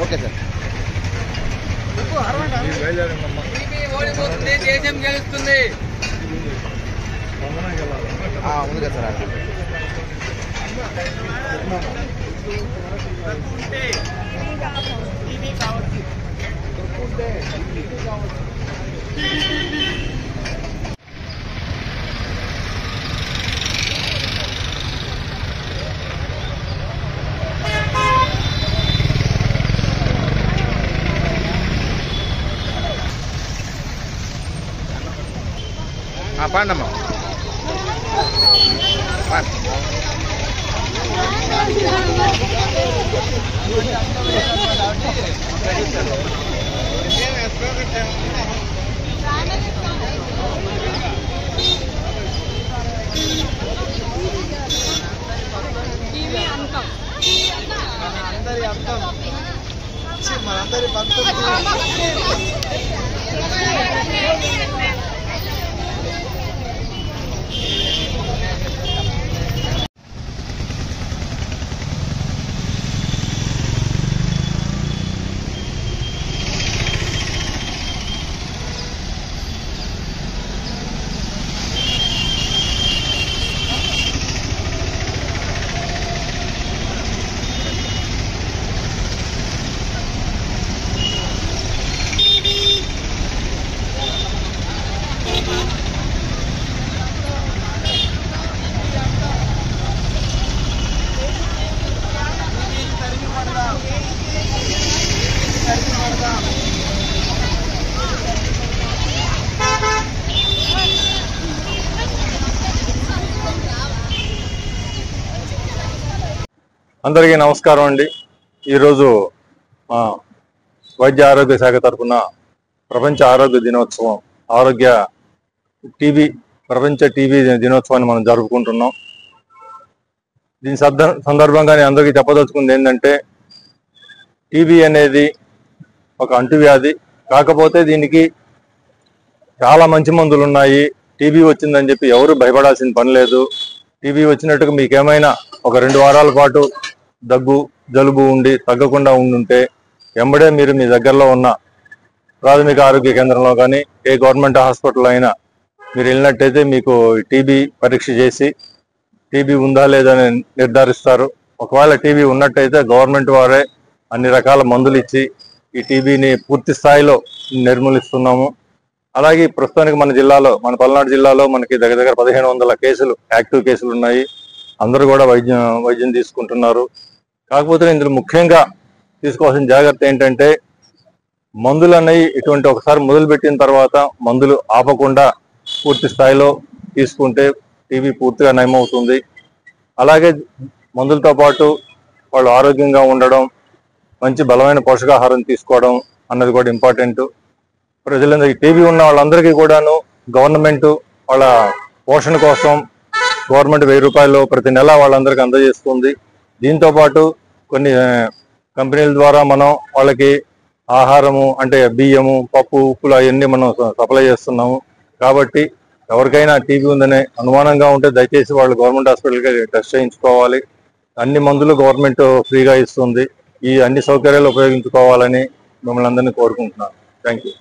Okay sir. ఓడిపోతుంది, దేశం గెలుస్తుంది. ఉంది కదా సార్. పాండమ్మ అందరి అర్థం మనందరి బంధు. అందరికీ నమస్కారం అండి. ఈరోజు వైద్య ఆరోగ్య శాఖ తరఫున ప్రపంచ ఆరోగ్య దినోత్సవం ప్రపంచ టీబీ దినోత్సవాన్ని మనం జరుపుకుంటున్నాం. దీని సందర్భంగా నేను అందరికీ చెప్పదలుచుకుంది ఏంటంటే, టీబీ అనేది ఒక అంటువ్యాధి. కాకపోతే దీనికి చాలా మంచి మందులు ఉన్నాయి. టీబీ వచ్చిందని చెప్పి ఎవరు భయపడాల్సిన పని లేదు. టీబీ వచ్చినట్టుగా మీకేమైనా ఒక 2 వారాల పాటు దగ్గు జలుబు ఉండి తగ్గకుండా ఉండుంటే వెంబడే మీరు మీ దగ్గరలో ఉన్న ప్రాథమిక ఆరోగ్య కేంద్రంలో కానీ ఏ గవర్నమెంట్ హాస్పిటల్ అయినా మీరు వెళ్ళినట్టయితే మీకు టీబీ పరీక్ష చేసి టీబీ ఉందా లేదని నిర్ధారిస్తారు. ఒకవేళ టీబీ ఉన్నట్టయితే గవర్నమెంట్ వారే అన్ని రకాల మందులు ఇచ్చి ఈ టీబీని పూర్తి స్థాయిలో నిర్మూలిస్తున్నాము. అలాగే ప్రస్తుతానికి మన పల్నాడు జిల్లాలో మనకి దగ్గర 1500 కేసులు యాక్టివ్ కేసులు ఉన్నాయి. అందరూ కూడా వైద్యం తీసుకుంటున్నారు. కాకపోతే ఇందులో ముఖ్యంగా తీసుకోవాల్సిన జాగ్రత్త ఏంటంటే, మందులు అనేవి ఇటువంటి ఒకసారి మొదలుపెట్టిన తర్వాత మందులు ఆపకుండా పూర్తి స్థాయిలో తీసుకుంటే టీబీ పూర్తిగా నయమవుతుంది. అలాగే మందులతో పాటు వాళ్ళు ఆరోగ్యంగా ఉండడం, మంచి బలమైన పోషకాహారం తీసుకోవడం అన్నది కూడా ఇంపార్టెంట్. ప్రజలందరికీ టీబీ ఉన్న వాళ్ళందరికీ కూడాను గవర్నమెంట్ వాళ్ళ పోషణ కోసం గవర్నమెంట్ 1000 రూపాయలు ప్రతి నెల వాళ్ళందరికీ అందజేస్తుంది. దీంతో పాటు కొన్ని కంపెనీల ద్వారా మనం వాళ్ళకి ఆహారము అంటే బియ్యము, పప్పు, ఉప్పులు అవన్నీ మనం సప్లై చేస్తున్నాము. కాబట్టి ఎవరికైనా టీబీ ఉందనే అనుమానంగా ఉంటే దయచేసి వాళ్ళు గవర్నమెంట్ హాస్పిటల్కి టెస్ట్ చేయించుకోవాలి. అన్ని మందులు గవర్నమెంట్ ఫ్రీగా ఇస్తుంది. ఈ అన్ని సౌకర్యాలు ఉపయోగించుకోవాలని మిమ్మల్ని అందరినీ కోరుకుంటున్నాను. Thank you.